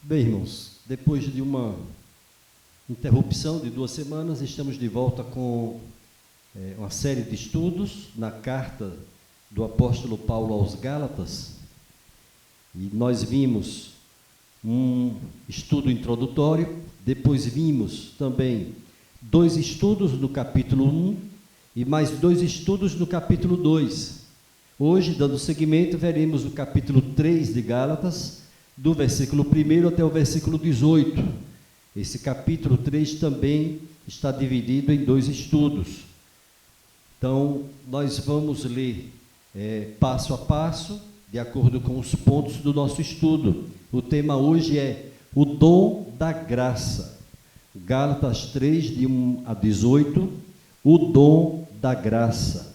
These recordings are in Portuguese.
Bem, irmãos, depois de uma interrupção de 2 semanas, estamos de volta com uma série de estudos na carta do apóstolo Paulo aos Gálatas, e nós vimos um estudo introdutório, depois vimos também 2 estudos no capítulo 1 e mais 2 estudos no capítulo 2. Hoje, dando seguimento, veremos o capítulo 3 de Gálatas, do versículo 1 até o versículo 18. Esse capítulo 3 também está dividido em 2 estudos. Então, nós vamos ler passo a passo, de acordo com os pontos do nosso estudo. O tema hoje é o dom da graça. Gálatas 3, de 1 a 18, o dom da graça.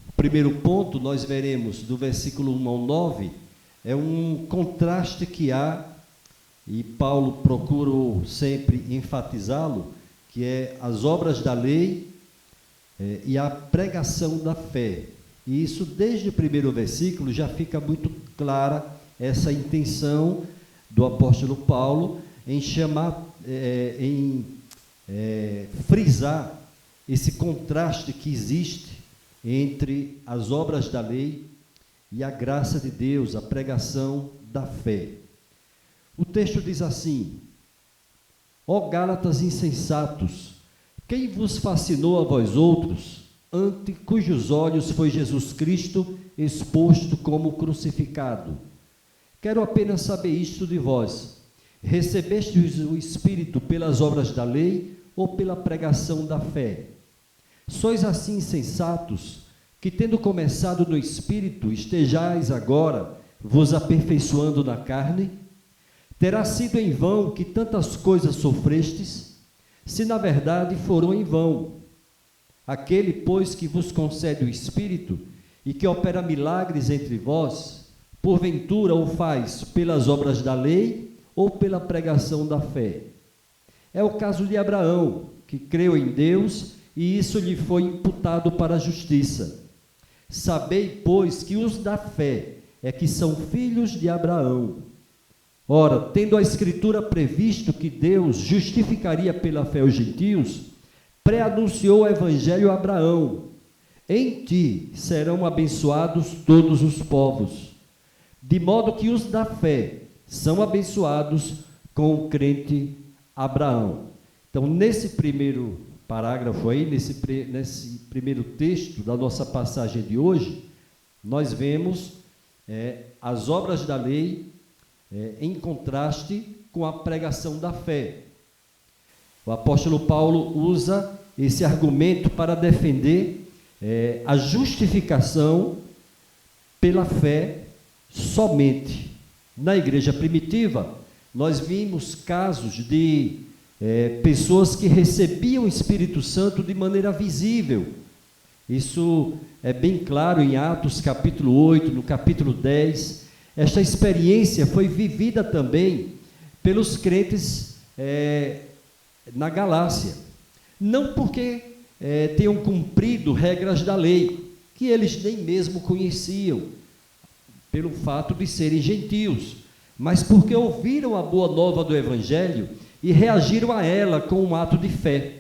O primeiro ponto, nós veremos do versículo 1 ao 9, é um contraste que há, e Paulo procurou sempre enfatizá-lo, que é as obras da lei e a pregação da fé. E isso, desde o primeiro versículo, já fica muito clara essa intenção do apóstolo Paulo em chamar, frisar esse contraste que existe entre as obras da lei e a graça de Deus, a pregação da fé. O texto diz assim: ó Gálatas insensatos, quem vos fascinou a vós outros, ante cujos olhos foi Jesus Cristo exposto como crucificado? Quero apenas saber isto de vós: recebestes o Espírito pelas obras da lei ou pela pregação da fé? Sois assim insensatos, que tendo começado no Espírito, estejais agora vos aperfeiçoando na carne? Terá sido em vão que tantas coisas sofrestes, se na verdade foram em vão. Aquele, pois, que vos concede o Espírito e que opera milagres entre vós, porventura o faz pelas obras da lei ou pela pregação da fé? É o caso de Abraão, que creu em Deus e isso lhe foi imputado para a justiça. Sabei, pois, que os da fé é que são filhos de Abraão. Ora, tendo a Escritura previsto que Deus justificaria pela fé os gentios, pré-anunciou o Evangelho a Abraão: em ti serão abençoados todos os povos. De modo que os da fé são abençoados com o crente Abraão. Então, nesse primeiro parágrafo aí, nesse primeiro texto da nossa passagem de hoje, nós vemos as obras da lei em contraste com a pregação da fé. O apóstolo Paulo usa esse argumento para defender a justificação pela fé somente. Na igreja primitiva, nós vimos casos de pessoas que recebiam o Espírito Santo de maneira visível. Isso é bem claro em Atos capítulo 8, no capítulo 10. Esta experiência foi vivida também pelos crentes na Galácia. Não porque tenham cumprido regras da lei, que eles nem mesmo conheciam, pelo fato de serem gentios, mas porque ouviram a boa nova do Evangelho e reagiram a ela com um ato de fé.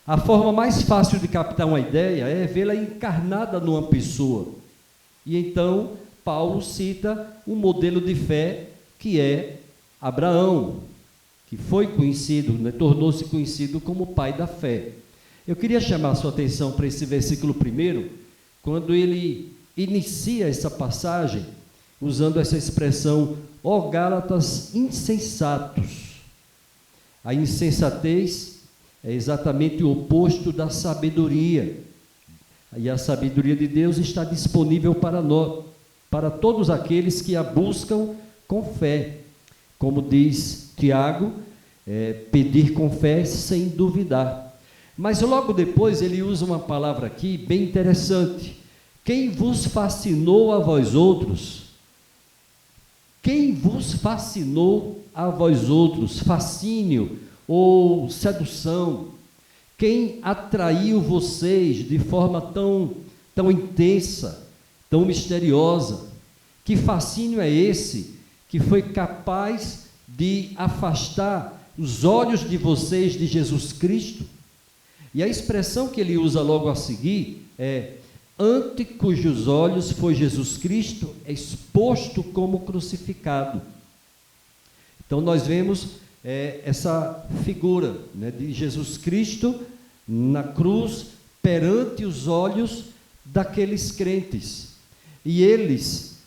A forma mais fácil de captar uma ideia é vê-la encarnada numa pessoa. E então, Paulo cita um modelo de fé que é Abraão, que foi conhecido, tornou-se conhecido como pai da fé. Eu queria chamar a sua atenção para esse versículo 1, quando ele inicia essa passagem, usando essa expressão, ó Gálatas insensatos. A insensatez é exatamente o oposto da sabedoria. E a sabedoria de Deus está disponível para nós, para todos aqueles que a buscam com fé. Como diz Tiago, pedir com fé sem duvidar. Mas logo depois ele usa uma palavra aqui bem interessante. Quem vos fascinou a vós outros? Quem vos fascinou a vós outros? Fascínio ou sedução? Quem atraiu vocês de forma tão intensa, tão misteriosa? Que fascínio é esse que foi capaz de afastar os olhos de vocês de Jesus Cristo. E a expressão que ele usa logo a seguir é: ante cujos olhos foi Jesus Cristo exposto como crucificado. Então nós vemos essa figura, né, de Jesus Cristo na cruz, perante os olhos daqueles crentes. E eles,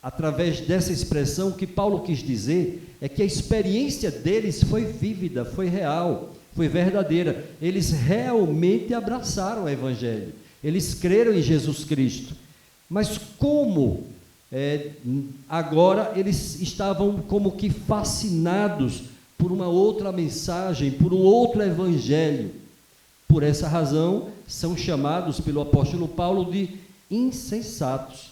através dessa expressão, o que Paulo quis dizer é que a experiência deles foi vívida, foi real, foi verdadeira. Eles realmente abraçaram o Evangelho, eles creram em Jesus Cristo. Mas como agora eles estavam como que fascinados por uma outra mensagem, por um outro Evangelho. Por essa razão, são chamados pelo apóstolo Paulo de insensatos.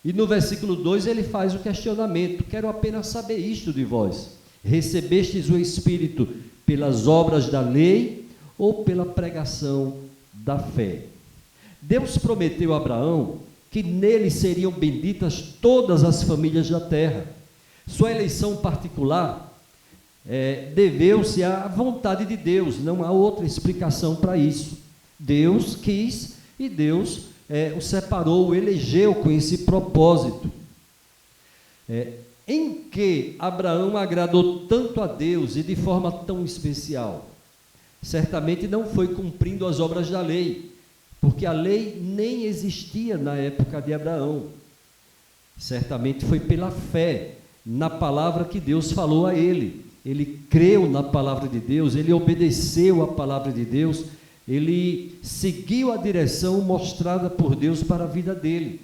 E no versículo 2 ele faz o questionamento: quero apenas saber isto de vós: recebestes o Espírito pelas obras da lei ou pela pregação da fé? Deus prometeu a Abraão que nele seriam benditas todas as famílias da terra. Sua eleição particular deveu-se à vontade de Deus, não há outra explicação para isso. Deus quis e Deus o separou, o elegeu com esse propósito. Em que Abraão agradou tanto a Deus e de forma tão especial? Certamente não foi cumprindo as obras da lei, porque a lei nem existia na época de Abraão. Certamente foi pela fé na palavra que Deus falou a ele. Ele creu na palavra de Deus, ele obedeceu a palavra de Deus, ele seguiu a direção mostrada por Deus para a vida dele.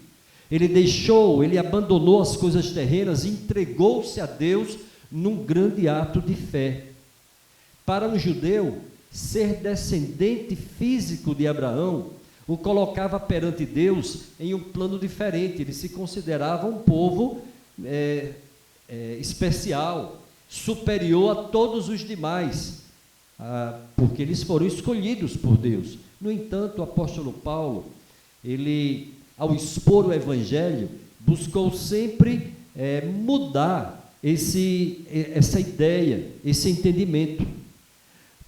Ele abandonou as coisas terrenas e entregou-se a Deus num grande ato de fé. Para um judeu, ser descendente físico de Abraão o colocava perante Deus em um plano diferente. Ele se considerava um povo especial, superior a todos os demais, porque eles foram escolhidos por Deus. No entanto, o apóstolo Paulo, ele, ao expor o Evangelho, buscou sempre mudar essa ideia, esse entendimento.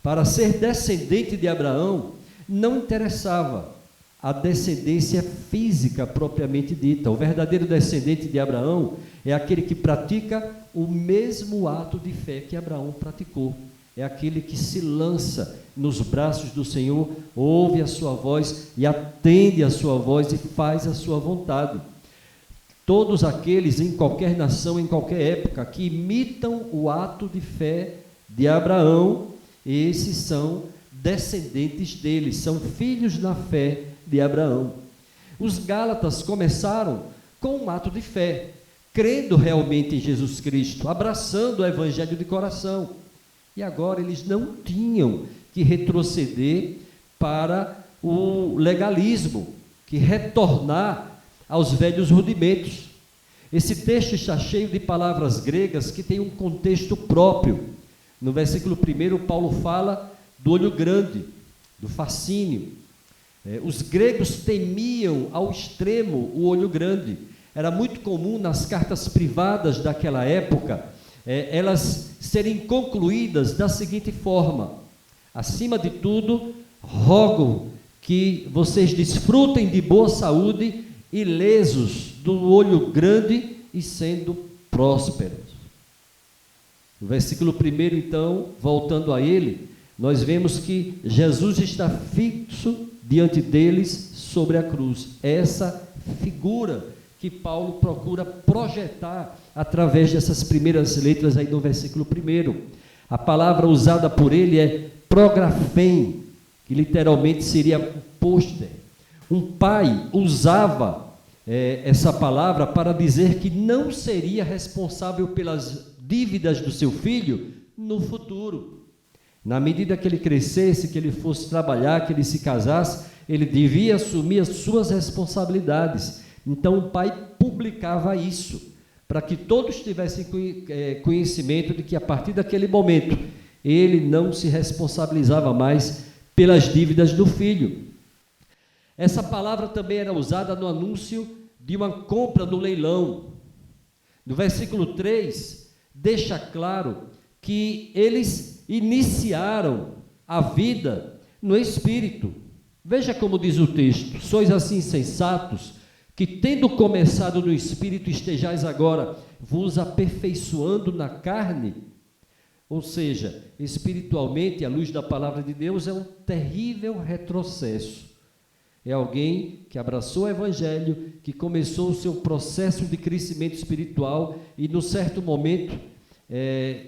Para ser descendente de Abraão, não interessava a descendência física propriamente dita. O verdadeiro descendente de Abraão é aquele que pratica o mesmo ato de fé que Abraão praticou. É aquele que se lança nos braços do Senhor, ouve a sua voz e atende a sua voz e faz a sua vontade. Todos aqueles em qualquer nação, em qualquer época, que imitam o ato de fé de Abraão, esses são descendentes dele, são filhos na fé de Abraão. Os Gálatas começaram com um ato de fé, crendo realmente em Jesus Cristo, abraçando o Evangelho de coração. E agora eles não tinham que retroceder para o legalismo, que retornar aos velhos rudimentos. Esse texto está cheio de palavras gregas que têm um contexto próprio. No versículo 1, Paulo fala do olho grande, do fascínio. Os gregos temiam ao extremo o olho grande. Era muito comum nas cartas privadas daquela época, elas serem concluídas da seguinte forma: acima de tudo, rogo que vocês desfrutem de boa saúde, ilesos do olho grande e sendo prósperos. No versículo 1, então, voltando a ele, nós vemos que Jesus está fixo diante deles sobre a cruz. Essa figura que Paulo procura projetar através dessas primeiras letras aí do versículo 1. A palavra usada por ele é prografém, que literalmente seria pôster. Um pai usava essa palavra para dizer que não seria responsável pelas dívidas do seu filho no futuro. Na medida que ele crescesse, que ele fosse trabalhar, que ele se casasse, ele devia assumir as suas responsabilidades. Então o pai publicava isso, para que todos tivessem conhecimento de que a partir daquele momento ele não se responsabilizava mais pelas dívidas do filho. Essa palavra também era usada no anúncio de uma compra no leilão. No versículo 3, deixa claro que eles iniciaram a vida no Espírito. Veja como diz o texto: sois assim sensatos, que tendo começado no Espírito, estejais agora vos aperfeiçoando na carne. Ou seja, espiritualmente, à luz da palavra de Deus, é um terrível retrocesso. É alguém que abraçou o Evangelho, que começou o seu processo de crescimento espiritual e, num certo momento,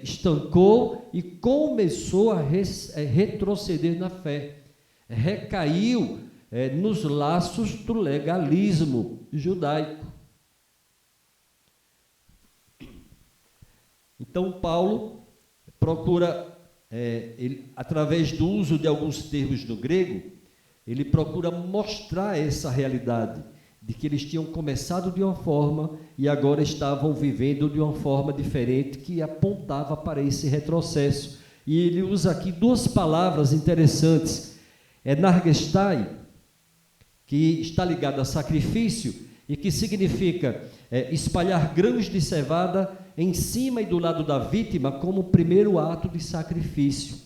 estancou e começou a retroceder na fé. Recaiu nos laços do legalismo judaico. Então, Paulo procura, através do uso de alguns termos do grego, ele procura mostrar essa realidade, de que eles tinham começado de uma forma e agora estavam vivendo de uma forma diferente, que apontava para esse retrocesso. E ele usa aqui duas palavras interessantes: nargestai, que está ligado a sacrifício e que significa espalhar grãos de cevada em cima e do lado da vítima como o primeiro ato de sacrifício.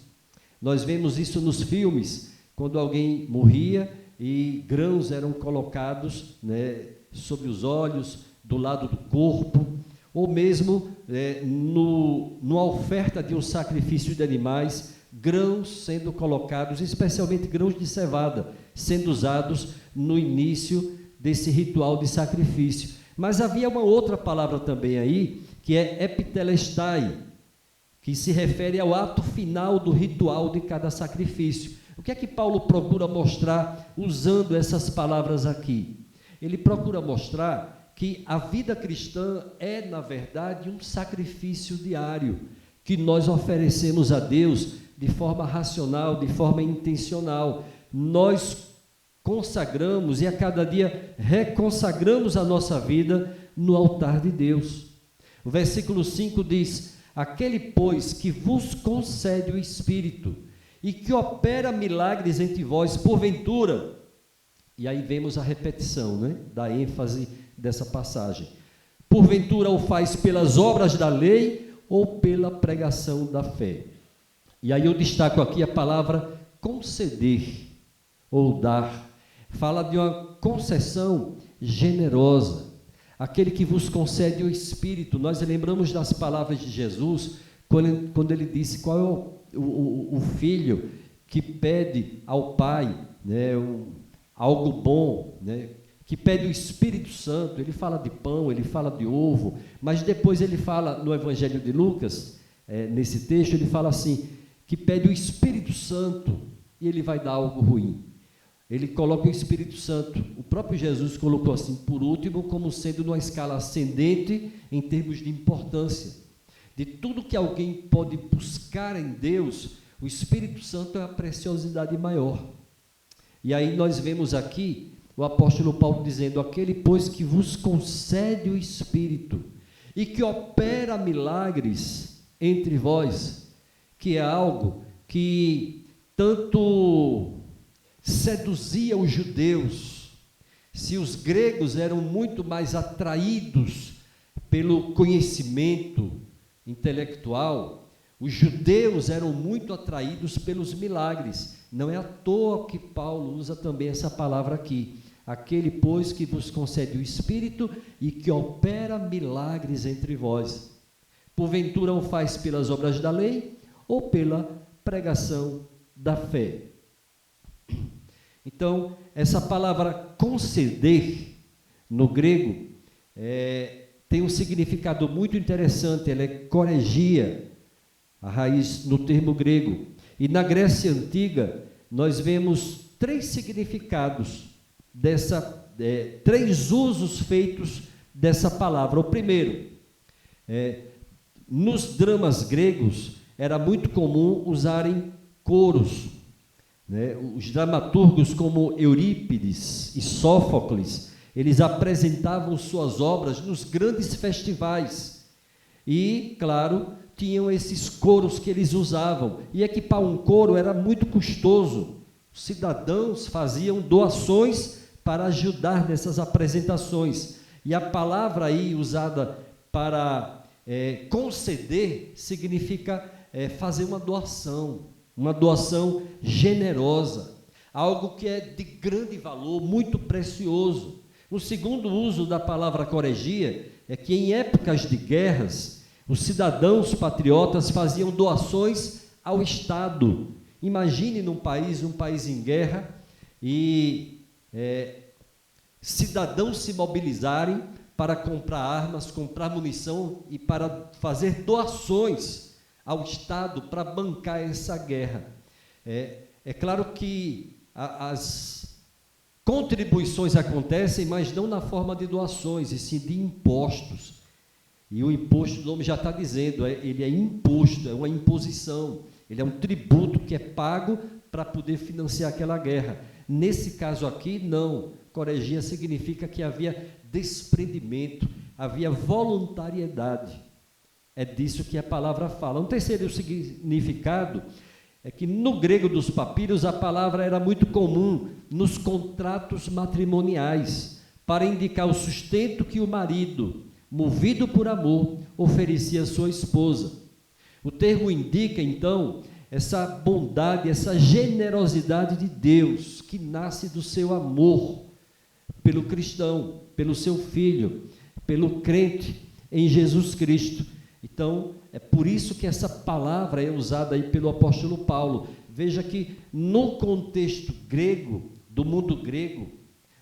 Nós vemos isso nos filmes, quando alguém morria e grãos eram colocados, sobre os olhos, do lado do corpo, ou mesmo numa oferta de um sacrifício de animais, grãos sendo colocados, especialmente grãos de cevada, sendo usados no início desse ritual de sacrifício. Mas havia uma outra palavra também aí, que é epitelestai, que se refere ao ato final do ritual de cada sacrifício. O que é que Paulo procura mostrar usando essas palavras aqui? Ele procura mostrar que a vida cristã é, na verdade, um sacrifício diário, que nós oferecemos a Deus de forma racional, de forma intencional. Nós consagramos e a cada dia reconsagramos a nossa vida no altar de Deus. O versículo 5 diz: aquele, pois, que vos concede o Espírito e que opera milagres entre vós, porventura, e aí vemos a repetição, da ênfase dessa passagem, porventura o faz pelas obras da lei ou pela pregação da fé. E aí eu destaco aqui a palavra conceder ou dar. Fala de uma concessão generosa, aquele que vos concede o Espírito. Nós lembramos das palavras de Jesus, quando ele disse qual é o filho que pede ao Pai, algo bom, que pede o Espírito Santo. Ele fala de pão, ele fala de ovo, mas depois ele fala no Evangelho de Lucas, nesse texto, ele fala assim, que pede o Espírito Santo e ele vai dar algo ruim. Ele coloca o Espírito Santo, o próprio Jesus colocou assim, por último, como sendo numa escala ascendente em termos de importância. De tudo que alguém pode buscar em Deus, o Espírito Santo é a preciosidade maior. E aí nós vemos aqui o apóstolo Paulo dizendo: aquele, pois, que vos concede o Espírito e que opera milagres entre vós, que é algo que tanto seduzia os judeus. Se os gregos eram muito mais atraídos pelo conhecimento intelectual, os judeus eram muito atraídos pelos milagres. Não é à toa que Paulo usa também essa palavra aqui. Aquele, pois, que vos concede o Espírito e que opera milagres entre vós. Porventura o faz pelas obras da lei ou pela pregação da fé. Então, essa palavra conceder, no grego, tem um significado muito interessante. Ela é koregia, a raiz no termo grego. E na Grécia Antiga, nós vemos três significados, três usos feitos dessa palavra. O primeiro, nos dramas gregos, era muito comum usarem coros. Os dramaturgos como Eurípides e Sófocles, eles apresentavam suas obras nos grandes festivais e, claro, tinham esses coros que eles usavam, e equipar um coro era muito custoso. Os cidadãos faziam doações para ajudar nessas apresentações, e a palavra aí usada para conceder significa fazer uma doação generosa, algo que é de grande valor, muito precioso. O segundo uso da palavra coregia é que em épocas de guerras, os cidadãos patriotas faziam doações ao Estado. Imagine um país em guerra, e cidadãos se mobilizarem para comprar armas, comprar munição e para fazer doações ao Estado para bancar essa guerra. É claro que as contribuições acontecem, mas não na forma de doações, e sim de impostos. E o imposto, o nome já está dizendo, ele é imposto, é uma imposição, ele é um tributo que é pago para poder financiar aquela guerra. Nesse caso aqui, não. Coregia significa que havia desprendimento, havia voluntariedade. É disso que a palavra fala. Um terceiro significado é que no grego dos papiros a palavra era muito comum nos contratos matrimoniais, para indicar o sustento que o marido, movido por amor, oferecia à sua esposa. O termo indica, então, essa bondade, essa generosidade de Deus, que nasce do seu amor pelo cristão, pelo seu filho, pelo crente em Jesus Cristo. Então, é por isso que essa palavra é usada aí pelo apóstolo Paulo. Veja que no contexto grego, do mundo grego,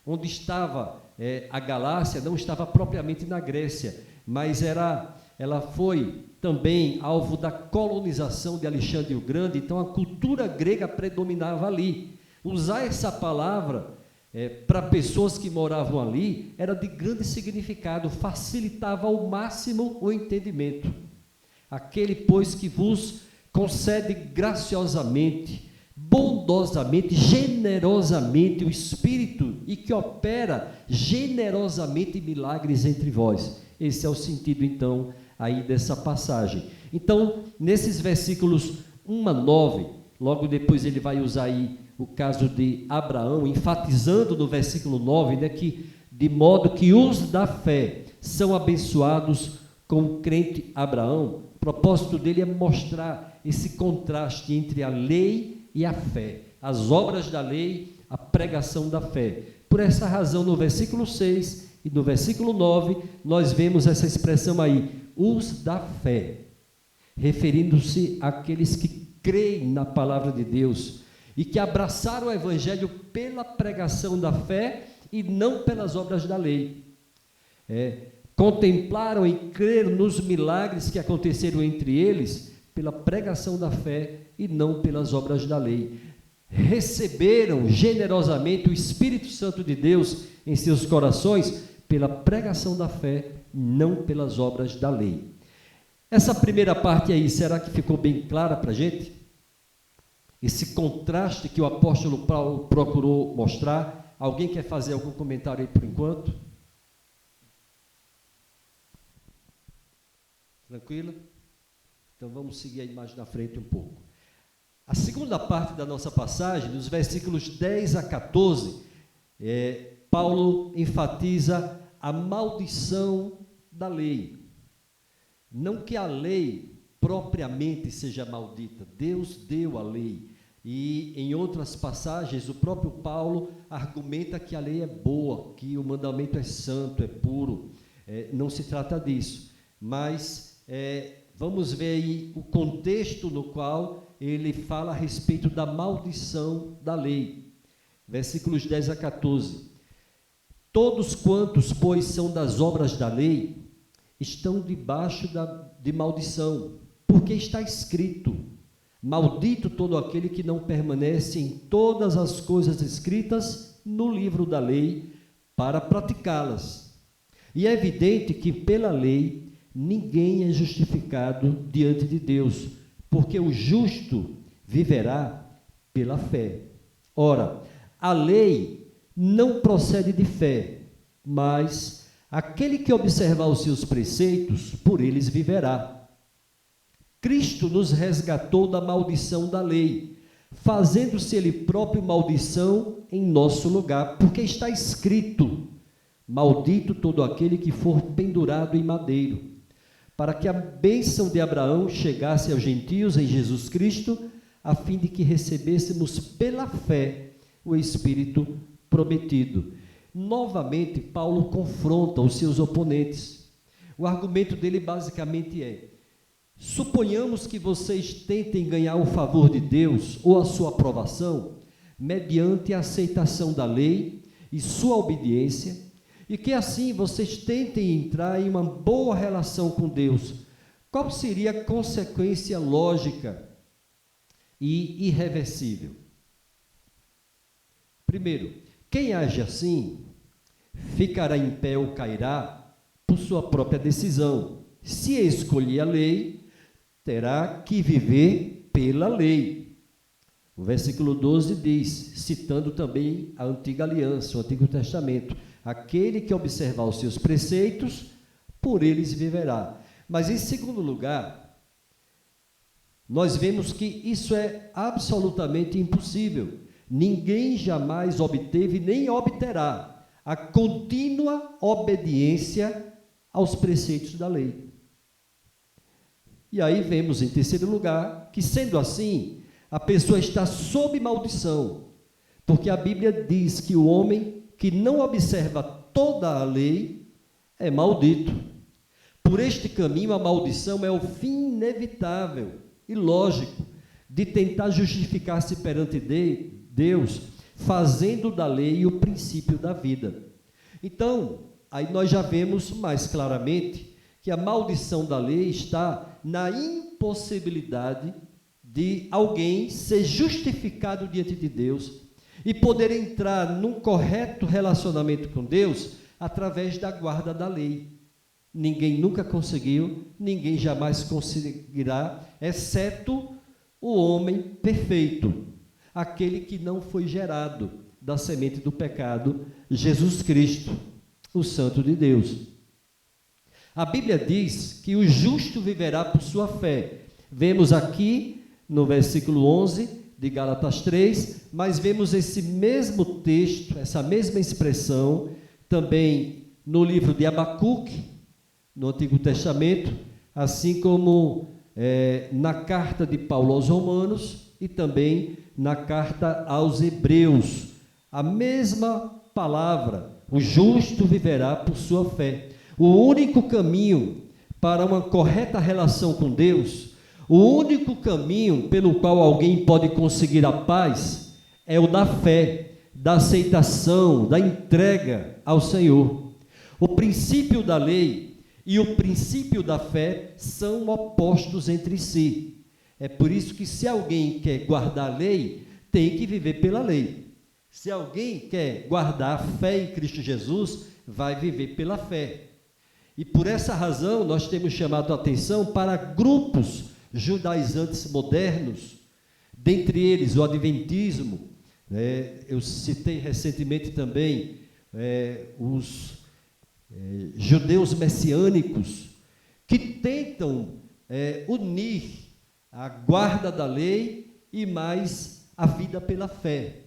onde estava a Galácia, não estava propriamente na Grécia, mas ela foi também alvo da colonização de Alexandre o Grande, então a cultura grega predominava ali. Usar essa palavra para pessoas que moravam ali era de grande significado, facilitava ao máximo o entendimento. Aquele, pois, que vos concede graciosamente, bondosamente, generosamente o Espírito e que opera generosamente milagres entre vós. Esse é o sentido, então, aí dessa passagem. Então, nesses versículos 1 a 9, logo depois ele vai usar aí o caso de Abraão, enfatizando no versículo 9, né, que de modo que os da fé são abençoados com o crente Abraão. O propósito dele é mostrar esse contraste entre a lei e a fé, as obras da lei, a pregação da fé. Por essa razão, no versículo 6 e no versículo 9, nós vemos essa expressão aí, os da fé, referindo-se àqueles que creem na palavra de Deus e que abraçaram o evangelho pela pregação da fé e não pelas obras da lei. Contemplaram e creram nos milagres que aconteceram entre eles pela pregação da fé e não pelas obras da lei. Receberam generosamente o Espírito Santo de Deus em seus corações pela pregação da fé, não pelas obras da lei. Essa primeira parte aí, será que ficou bem clara para a gente? Esse contraste que o apóstolo Paulo procurou mostrar. Alguém quer fazer algum comentário aí por enquanto? Tranquilo? Então vamos seguir aí mais na frente um pouco. A segunda parte da nossa passagem, dos versículos 10 a 14, Paulo enfatiza a maldição da lei. Não que a lei propriamente seja maldita, Deus deu a lei. E em outras passagens, o próprio Paulo argumenta que a lei é boa, que o mandamento é santo, é puro. Não se trata disso. Mas vamos ver aí o contexto no qual ele fala a respeito da maldição da lei. Versículos 10 a 14. Todos quantos, pois, são das obras da lei, estão debaixo de maldição, porque está escrito: maldito todo aquele que não permanece em todas as coisas escritas no livro da lei para praticá-las. E é evidente que pela lei ninguém é justificado diante de Deus, porque o justo viverá pela fé. Ora, a lei não procede de fé, mas aquele que observar os seus preceitos, por eles viverá. Cristo nos resgatou da maldição da lei, fazendo-se ele próprio maldição em nosso lugar, porque está escrito: maldito todo aquele que for pendurado em madeiro. para que a bênção de Abraão chegasse aos gentios em Jesus Cristo, a fim de que recebêssemos pela fé o Espírito prometido. Novamente, Paulo confronta os seus oponentes. O argumento dele basicamente é: suponhamos que vocês tentem ganhar o favor de Deus ou a sua aprovação mediante a aceitação da lei e sua obediência, e que assim vocês tentem entrar em uma boa relação com Deus. Qual seria a consequência lógica e irreversível? Primeiro, quem age assim ficará em pé ou cairá por sua própria decisão. Se escolher a lei, terá que viver pela lei. O versículo 12 diz, citando também a antiga aliança, o Antigo Testamento: aquele que observar os seus preceitos, por eles viverá. Mas, em segundo lugar, nós vemos que isso é absolutamente impossível. Ninguém jamais obteve nem obterá a contínua obediência aos preceitos da lei. E aí vemos, em terceiro lugar, que, sendo assim, a pessoa está sob maldição, porque a Bíblia diz que o homem que não observa toda a lei é maldito. Por este caminho, a maldição é o fim inevitável e lógico de tentar justificar-se perante Deus, fazendo da lei o princípio da vida. Então, aí nós já vemos mais claramente que a maldição da lei está na impossibilidade de alguém ser justificado diante de Deus e poder entrar num correto relacionamento com Deus através da guarda da lei. Ninguém nunca conseguiu, ninguém jamais conseguirá, exceto o homem perfeito, aquele que não foi gerado da semente do pecado, Jesus Cristo, o Santo de Deus. A Bíblia diz que o justo viverá por sua fé. Vemos aqui no versículo 11 de Gálatas 3, mas vemos esse mesmo texto, essa mesma expressão, também no livro de Abacuque, no Antigo Testamento, assim como na carta de Paulo aos Romanos e também na carta aos Hebreus. A mesma palavra, o justo viverá por sua fé. O único caminho para uma correta relação com Deus, o único caminho pelo qual alguém pode conseguir a paz é o da fé, da aceitação, da entrega ao Senhor. O princípio da lei e o princípio da fé são opostos entre si. É por isso que, se alguém quer guardar a lei, tem que viver pela lei. Se alguém quer guardar a fé em Cristo Jesus, vai viver pela fé. E por essa razão, nós temos chamado a atenção para grupos judaizantes modernos, dentre eles o adventismo, eu citei recentemente também os judeus messiânicos, que tentam unir a guarda da lei e mais a vida pela fé.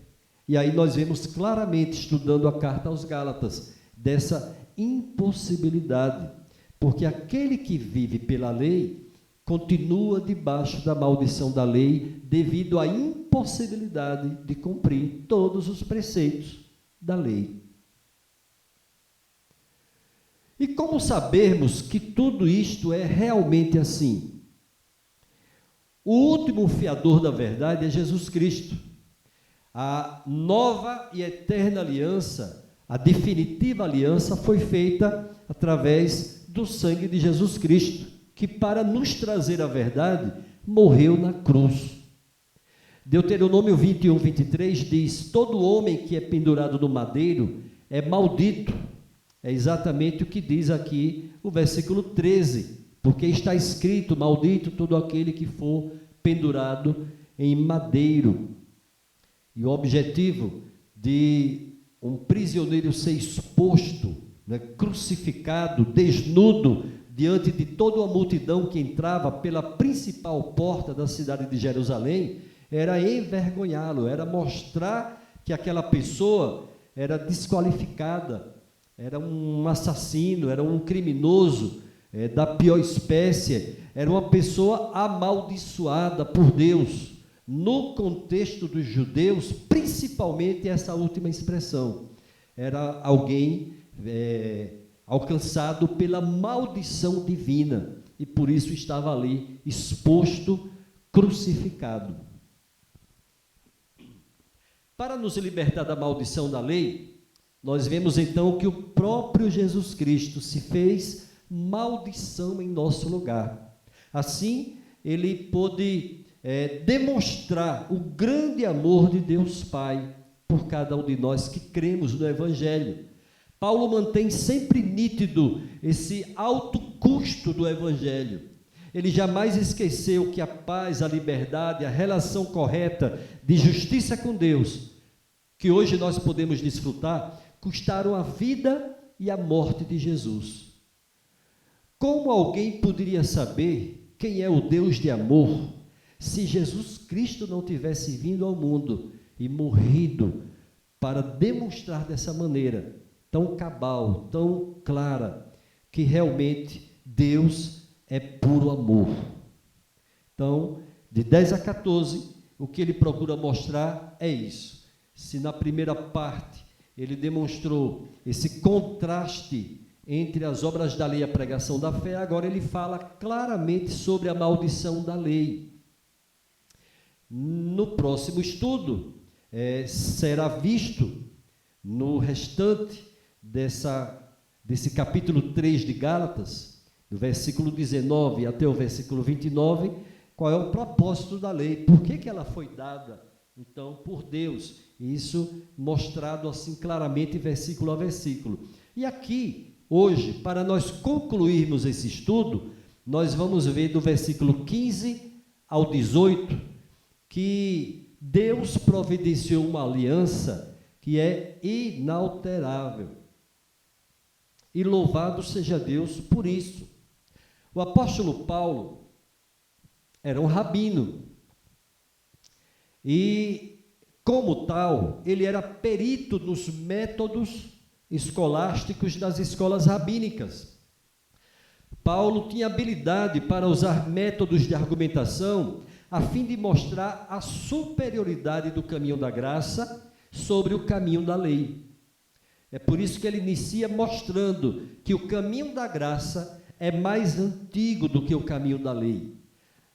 E aí nós vemos claramente, estudando a carta aos Gálatas, dessa impossibilidade, porque aquele que vive pela lei continua debaixo da maldição da lei devido à impossibilidade de cumprir todos os preceitos da lei. E como sabermos que tudo isto é realmente assim? O último fiador da verdade é Jesus Cristo. A nova e eterna aliança, a definitiva aliança, foi feita através do sangue de Jesus Cristo, que, para nos trazer a verdade, morreu na cruz. Deuteronômio 21, 23 diz: todo homem que é pendurado no madeiro é maldito. É exatamente o que diz aqui o versículo 13, porque está escrito: maldito todo aquele que for pendurado em madeiro. E o objetivo de um prisioneiro ser exposto, crucificado, desnudo, diante de toda a multidão que entrava pela principal porta da cidade de Jerusalém, era envergonhá-lo, era mostrar que aquela pessoa era desqualificada, era um assassino, era um criminoso, da pior espécie, era uma pessoa amaldiçoada por Deus. No contexto dos judeus, principalmente essa última expressão, era alguém alcançado pela maldição divina, e por isso estava ali exposto, crucificado. Para nos libertar da maldição da lei, nós vemos então que o próprio Jesus Cristo se fez maldição em nosso lugar. Assim, ele pôde demonstrar o grande amor de Deus Pai por cada um de nós que cremos no Evangelho. Paulo mantém sempre nítido esse alto custo do Evangelho. Ele jamais esqueceu que a paz, a liberdade, a relação correta de justiça com Deus, que hoje nós podemos desfrutar, custaram a vida e a morte de Jesus. Como alguém poderia saber quem é o Deus de amor se Jesus Cristo não tivesse vindo ao mundo e morrido para demonstrar dessa maneira tão cabal, tão clara, que realmente Deus é puro amor? Então, de 10 a 14, o que ele procura mostrar é isso. Se na primeira parte ele demonstrou esse contraste entre as obras da lei e a pregação da fé, agora ele fala claramente sobre a maldição da lei. No próximo estudo, será visto, no restante desse capítulo 3 de Gálatas, do versículo 19 até o versículo 29, qual é o propósito da lei, por que ela foi dada, então, por Deus. Isso mostrado assim claramente, versículo a versículo. E aqui, hoje, para nós concluirmos esse estudo, nós vamos ver do versículo 15 ao 18, que Deus providenciou uma aliança que é inalterável. E louvado seja Deus por isso. O apóstolo Paulo era um rabino. E, como tal, ele era perito nos métodos escolásticos das escolas rabínicas. Paulo tinha habilidade para usar métodos de argumentação a fim de mostrar a superioridade do caminho da graça sobre o caminho da lei. É por isso que ele inicia mostrando que o caminho da graça é mais antigo do que o caminho da lei.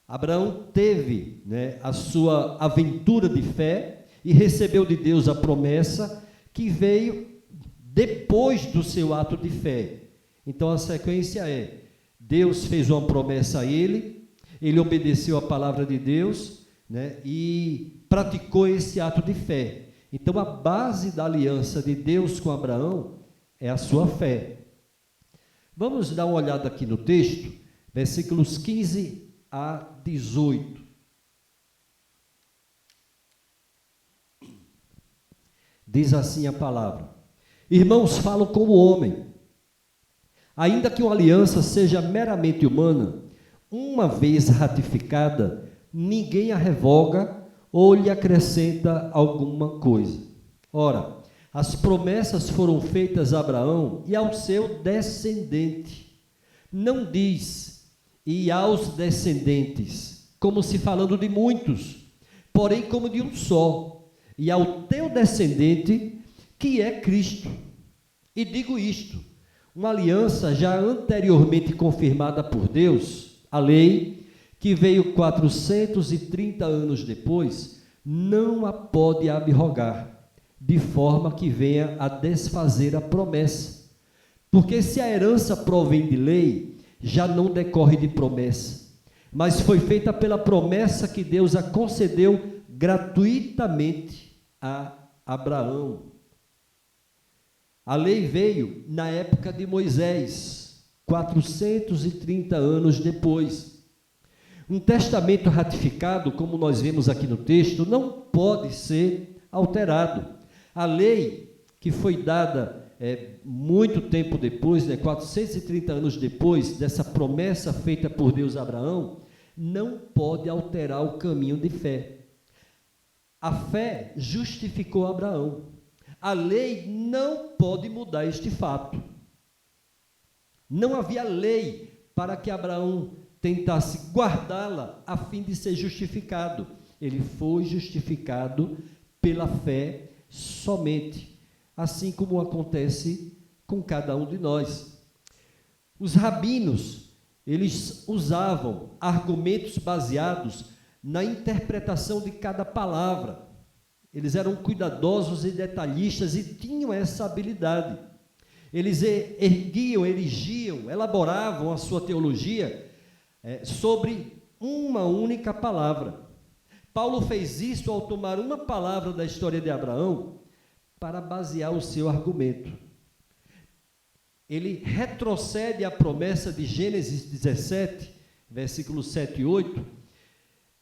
Abraão teve, a sua aventura de fé e recebeu de Deus a promessa que veio depois do seu ato de fé. Então a sequência é: Deus fez uma promessa a ele obedeceu a palavra de Deus, e praticou esse ato de fé. Então a base da aliança de Deus com Abraão é a sua fé. Vamos dar uma olhada aqui no texto, versículos 15 a 18. Diz assim a palavra: Irmãos, falo como homem. Ainda que uma aliança seja meramente humana, uma vez ratificada, ninguém a revoga ou lhe acrescenta alguma coisa. Ora, as promessas foram feitas a Abraão e ao seu descendente. Não diz, e aos descendentes, como se falando de muitos, porém como de um só, e ao teu descendente, que é Cristo. E digo isto: uma aliança já anteriormente confirmada por Deus, a lei, que veio 430 anos depois, não a pode abrogar, de forma que venha a desfazer a promessa. Porque se a herança provém de lei, já não decorre de promessa, mas foi feita pela promessa que Deus a concedeu gratuitamente a Abraão. A lei veio na época de Moisés, 430 anos depois. Um testamento ratificado, como nós vemos aqui no texto, não pode ser alterado. A lei que foi dada muito tempo depois, 430 anos depois dessa promessa feita por Deus a Abraão, não pode alterar o caminho de fé. A fé justificou Abraão. A lei não pode mudar este fato. Não havia lei para que Abraão tentasse guardá-la a fim de ser justificado. Ele foi justificado pela fé somente, assim como acontece com cada um de nós. Os rabinos, eles usavam argumentos baseados na interpretação de cada palavra. Eles eram cuidadosos e detalhistas e tinham essa habilidade. Eles erigiam, elaboravam a sua teologia sobre uma única palavra. Paulo fez isso ao tomar uma palavra da história de Abraão para basear o seu argumento. Ele retrocede à promessa de Gênesis 17, versículos 7 e 8.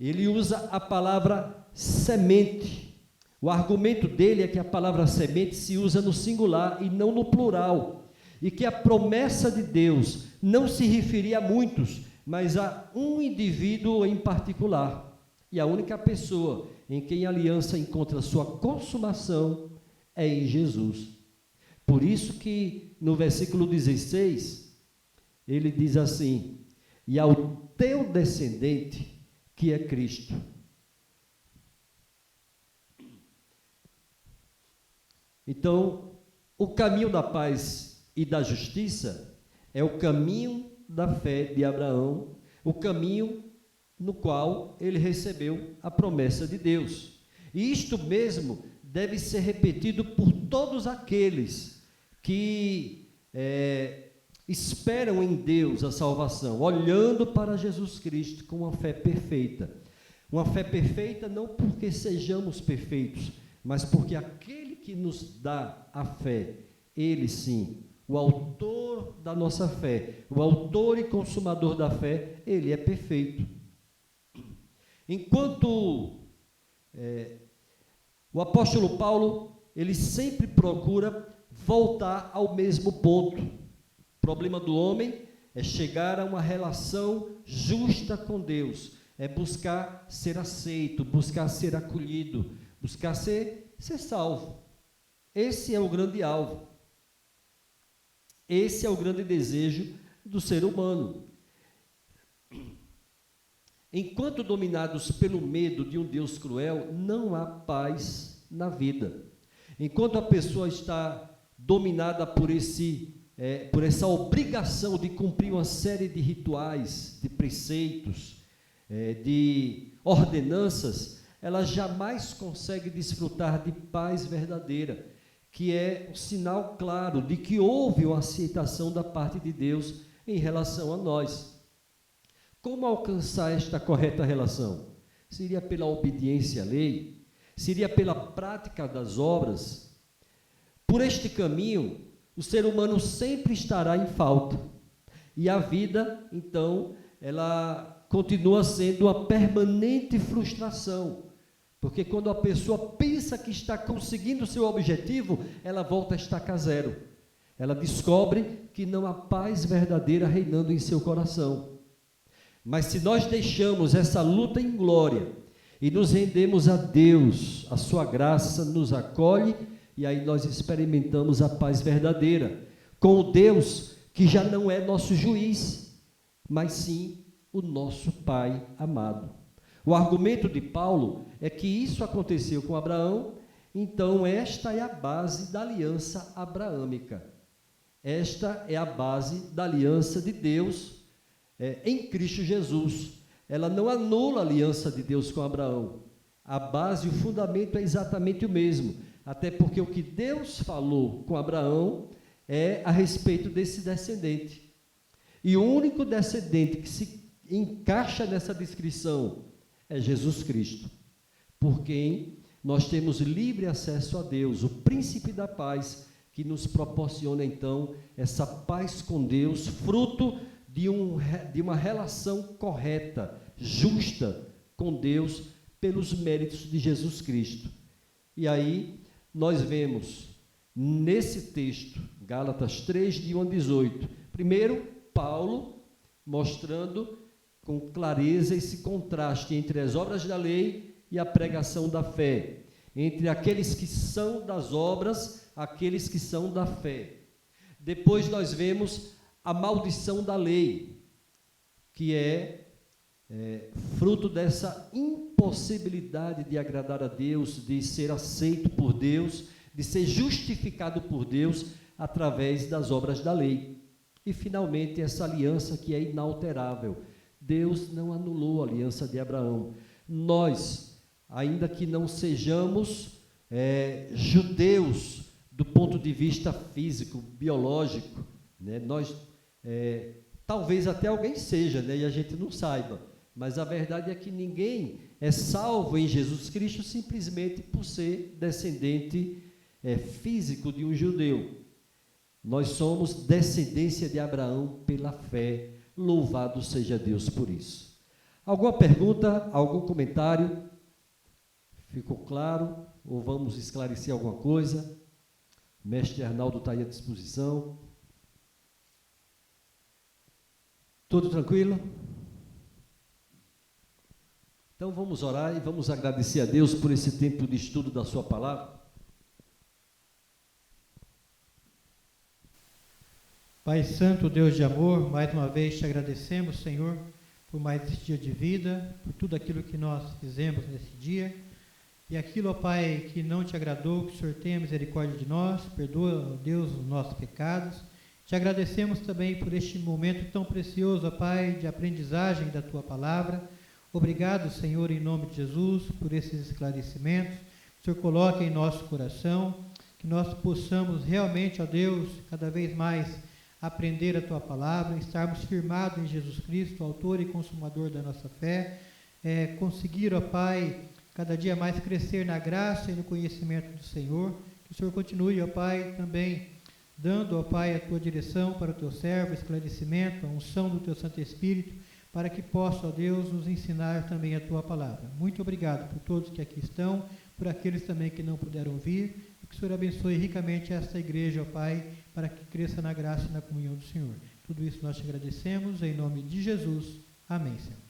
Ele usa a palavra semente. O argumento dele é que a palavra semente se usa no singular e não no plural, e que a promessa de Deus não se referia a muitos, mas a um indivíduo em particular. E a única pessoa em quem a aliança encontra sua consumação é em Jesus. Por isso que no versículo 16, ele diz assim: e ao teu descendente, que é Cristo. Então, o caminho da paz e da justiça é o caminho da fé de Abraão, o caminho no qual ele recebeu a promessa de Deus. E isto mesmo deve ser repetido por todos aqueles que esperam em Deus a salvação, olhando para Jesus Cristo com uma fé perfeita. Uma fé perfeita não porque sejamos perfeitos, mas porque aquele que nos dá a fé, ele sim, o autor da nossa fé, o autor e consumador da fé, ele é perfeito. Enquanto o apóstolo Paulo, ele sempre procura voltar ao mesmo ponto. O problema do homem é chegar a uma relação justa com Deus, é buscar ser aceito, buscar ser acolhido, buscar ser salvo. Esse é o grande alvo. Esse é o grande desejo do ser humano. Enquanto dominados pelo medo de um Deus cruel, não há paz na vida. Enquanto a pessoa está dominada por essa obrigação de cumprir uma série de rituais, de preceitos, de ordenanças, ela jamais consegue desfrutar de paz verdadeira, que é um sinal claro de que houve uma aceitação da parte de Deus em relação a nós. Como alcançar esta correta relação? Seria pela obediência à lei? Seria pela prática das obras? Por este caminho, o ser humano sempre estará em falta. E a vida, então, ela continua sendo uma permanente frustração. Porque quando a pessoa pensa que está conseguindo o seu objetivo, ela volta a estacar zero. Ela descobre que não há paz verdadeira reinando em seu coração. Mas se nós deixamos essa luta em glória e nos rendemos a Deus, a sua graça nos acolhe e aí nós experimentamos a paz verdadeira com o Deus que já não é nosso juiz, mas sim o nosso Pai amado. O argumento de Paulo é que isso aconteceu com Abraão, então esta é a base da aliança abraâmica. Esta é a base da aliança de Deus em Cristo Jesus. Ela não anula a aliança de Deus com Abraão. A base e o fundamento é exatamente o mesmo, até porque o que Deus falou com Abraão é a respeito desse descendente. E o único descendente que se encaixa nessa descrição é Jesus Cristo, por quem nós temos livre acesso a Deus, o príncipe da paz, que nos proporciona então essa paz com Deus, fruto de uma relação correta, justa com Deus, pelos méritos de Jesus Cristo. E aí nós vemos nesse texto, Gálatas 3, de 1 a 18, primeiro Paulo mostrando com clareza esse contraste entre as obras da lei e a pregação da fé, entre aqueles que são das obras, aqueles que são da fé. Depois nós vemos a maldição da lei, que é fruto dessa impossibilidade de agradar a Deus, de ser aceito por Deus, de ser justificado por Deus através das obras da lei. E, finalmente, essa aliança que é inalterável. Deus não anulou a aliança de Abraão. Nós, ainda que não sejamos judeus do ponto de vista físico, biológico, né? Nós, talvez até alguém seja, né? E a gente não saiba, mas a verdade é que ninguém é salvo em Jesus Cristo simplesmente por ser descendente físico de um judeu. Nós somos descendência de Abraão pela fé. Louvado seja Deus por isso. Alguma pergunta, algum comentário? Ficou claro? Ou vamos esclarecer alguma coisa? O mestre Arnaldo está aí à disposição. Tudo tranquilo? Então vamos orar e vamos agradecer a Deus por esse tempo de estudo da sua palavra. Pai Santo, Deus de amor, mais uma vez te agradecemos, Senhor, por mais esse dia de vida, por tudo aquilo que nós fizemos nesse dia, e aquilo, ó Pai, que não te agradou, que o Senhor tenha misericórdia de nós, perdoa, ó Deus, os nossos pecados. Te agradecemos também por este momento tão precioso, ó Pai, de aprendizagem da Tua Palavra. Obrigado, Senhor, em nome de Jesus, por esses esclarecimentos. O Senhor coloque em nosso coração, que nós possamos realmente, ó Deus, cada vez mais aprender a Tua Palavra, estarmos firmados em Jesus Cristo, autor e consumador da nossa fé, conseguir, ó Pai, cada dia mais crescer na graça e no conhecimento do Senhor. Que o Senhor continue, ó Pai, também dando, ó Pai, a Tua direção para o Teu servo, esclarecimento, a unção do Teu Santo Espírito, para que possa, ó Deus, nos ensinar também a Tua Palavra. Muito obrigado por todos que aqui estão, por aqueles também que não puderam vir, e que o Senhor abençoe ricamente esta igreja, ó Pai, para que cresça na graça e na comunhão do Senhor. Tudo isso nós te agradecemos, em nome de Jesus. Amém, Senhor.